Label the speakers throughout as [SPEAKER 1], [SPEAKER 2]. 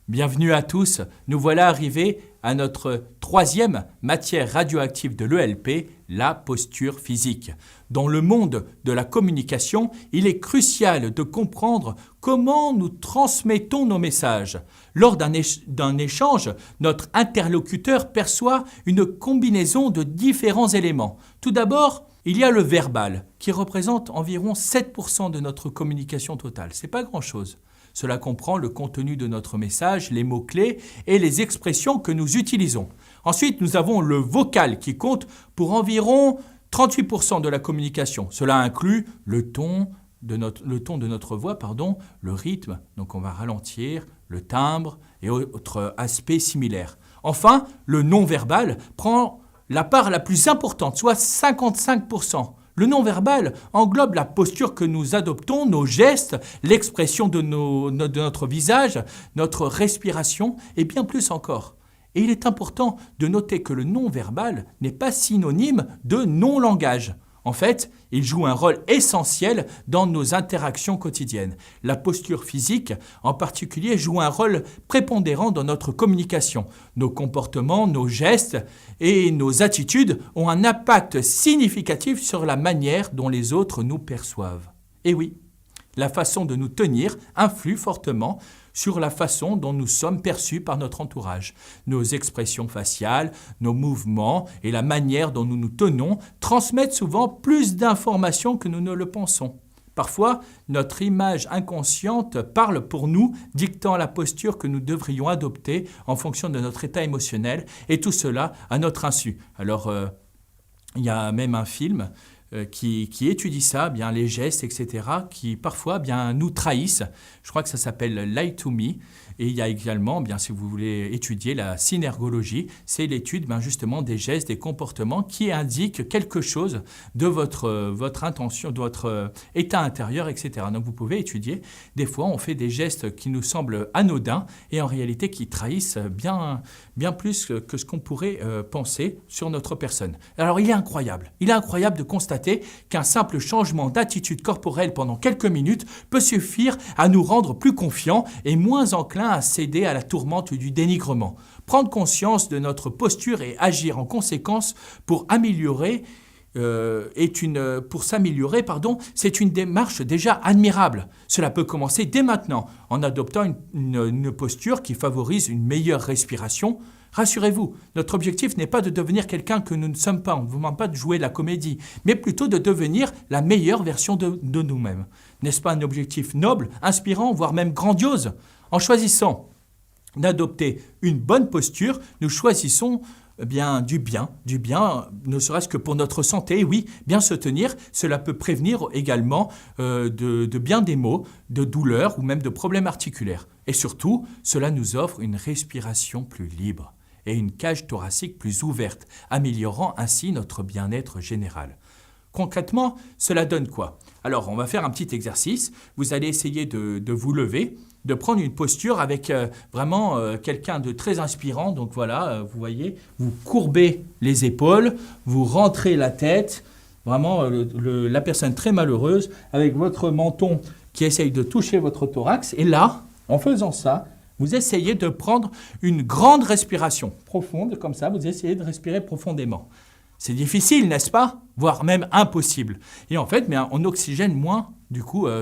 [SPEAKER 1] Bienvenue à tous, nous voilà arrivés à notre troisième matière radioactive de l'ELP, la posture physique. Dans le monde de la communication, il est crucial de comprendre comment nous transmettons nos messages. Lors d'un échange, notre interlocuteur perçoit une combinaison de différents éléments. Tout d'abord, il y a le verbal, qui représente environ 7% de notre communication totale. Ce n'est pas grand-chose. Cela comprend le contenu de notre message, les mots-clés et les expressions que nous utilisons. Ensuite, nous avons le vocal qui compte pour environ 38% de la communication. Cela inclut le ton de notre voix, le rythme, donc on va ralentir, le timbre et autres aspects similaires. Enfin, le non-verbal prend la part la plus importante, soit 55%. Le non-verbal englobe la posture que nous adoptons, nos gestes, l'expression de notre visage, notre respiration et bien plus encore. Et il est important de noter que le non-verbal n'est pas synonyme de non-langage. En fait, il joue un rôle essentiel dans nos interactions quotidiennes. La posture physique, en particulier, joue un rôle prépondérant dans notre communication. Nos comportements, nos gestes et nos attitudes ont un impact significatif sur la manière dont les autres nous perçoivent. Et oui, la façon de nous tenir influe fortement sur la façon dont nous sommes perçus par notre entourage. Nos expressions faciales, nos mouvements et la manière dont nous nous tenons transmettent souvent plus d'informations que nous ne le pensons. Parfois, notre image inconsciente parle pour nous, dictant la posture que nous devrions adopter en fonction de notre état émotionnel, et tout cela à notre insu. Alors, il y a même un film qui étudie ça, bien les gestes, etc., qui parfois nous trahissent. Je crois que ça s'appelle Lie to Me. Et il y a également, si vous voulez étudier la synergologie, c'est l'étude justement des gestes, des comportements qui indiquent quelque chose de votre intention, de votre état intérieur, etc. Donc vous pouvez étudier. Des fois, on fait des gestes qui nous semblent anodins et en réalité qui trahissent bien plus que ce qu'on pourrait penser sur notre personne. Alors il est incroyable de constater qu'un simple changement d'attitude corporelle pendant quelques minutes peut suffire à nous rendre plus confiants et moins enclins à céder à la tourmente du dénigrement. Prendre conscience de notre posture et agir en conséquence pour s'améliorer, c'est une démarche déjà admirable. Cela peut commencer dès maintenant en adoptant une posture qui favorise une meilleure respiration. Rassurez-vous, notre objectif n'est pas de devenir quelqu'un que nous ne sommes pas, on ne vous demande pas de jouer de la comédie, mais plutôt de devenir la meilleure version de nous-mêmes. N'est-ce pas un objectif noble, inspirant, voire même grandiose ? En choisissant d'adopter une bonne posture, nous choisissons du bien, ne serait-ce que pour notre santé. Oui, bien se tenir, cela peut prévenir également de bien des maux, de douleurs ou même de problèmes articulaires. Et surtout, cela nous offre une respiration plus libre et une cage thoracique plus ouverte, améliorant ainsi notre bien-être général. Concrètement, cela donne quoi ? Alors, on va faire un petit exercice. Vous allez essayer de vous lever, de prendre une posture avec quelqu'un de très inspirant. Donc voilà, vous voyez, vous courbez les épaules, vous rentrez la tête, vraiment la personne très malheureuse, avec votre menton qui essaye de toucher votre thorax. Et là, en faisant ça, vous essayez de prendre une grande respiration profonde, comme ça, vous essayez de respirer profondément. C'est difficile, n'est-ce pas ? Voire même impossible. Et en fait, on oxygène moins,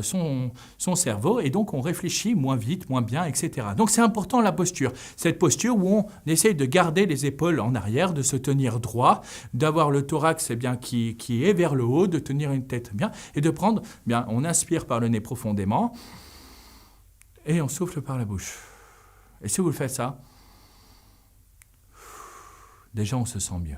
[SPEAKER 1] son cerveau, et donc on réfléchit moins vite, moins bien, etc. Donc c'est important la posture. Cette posture où on essaye de garder les épaules en arrière, de se tenir droit, d'avoir le thorax qui est vers le haut, de tenir une tête bien, et de prendre, on inspire par le nez profondément, et on souffle par la bouche. Et si vous le faites ça, déjà on se sent mieux.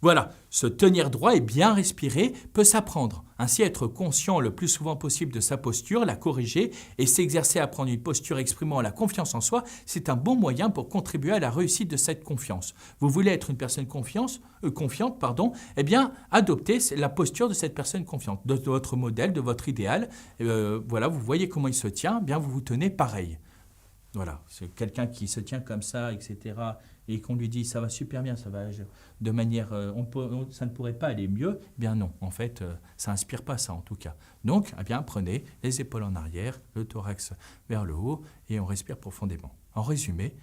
[SPEAKER 1] Voilà, se tenir droit et bien respirer peut s'apprendre. Ainsi, être conscient le plus souvent possible de sa posture, la corriger et s'exercer à prendre une posture exprimant la confiance en soi, c'est un bon moyen pour contribuer à la réussite de cette confiance. Vous voulez être une personne confiante, adoptez la posture de cette personne confiante, de votre modèle, de votre idéal. Vous voyez comment il se tient, vous vous tenez pareil. Voilà, c'est quelqu'un qui se tient comme ça, etc., et qu'on lui dit ça va super bien, ça va de manière, ça ne pourrait pas aller mieux, eh bien non, en fait, ça n'inspire pas ça en tout cas. Donc, eh bien, prenez les épaules en arrière, le thorax vers le haut et on respire profondément. En résumé,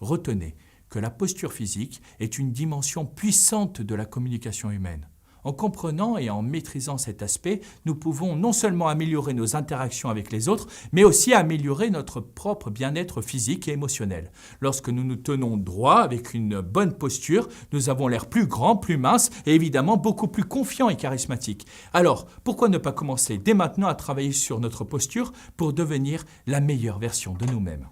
[SPEAKER 1] retenez que la posture physique est une dimension puissante de la communication humaine. En comprenant et en maîtrisant cet aspect, nous pouvons non seulement améliorer nos interactions avec les autres, mais aussi améliorer notre propre bien-être physique et émotionnel. Lorsque nous nous tenons droit avec une bonne posture, nous avons l'air plus grand, plus mince et évidemment beaucoup plus confiant et charismatique. Alors, pourquoi ne pas commencer dès maintenant à travailler sur notre posture pour devenir la meilleure version de nous-mêmes ?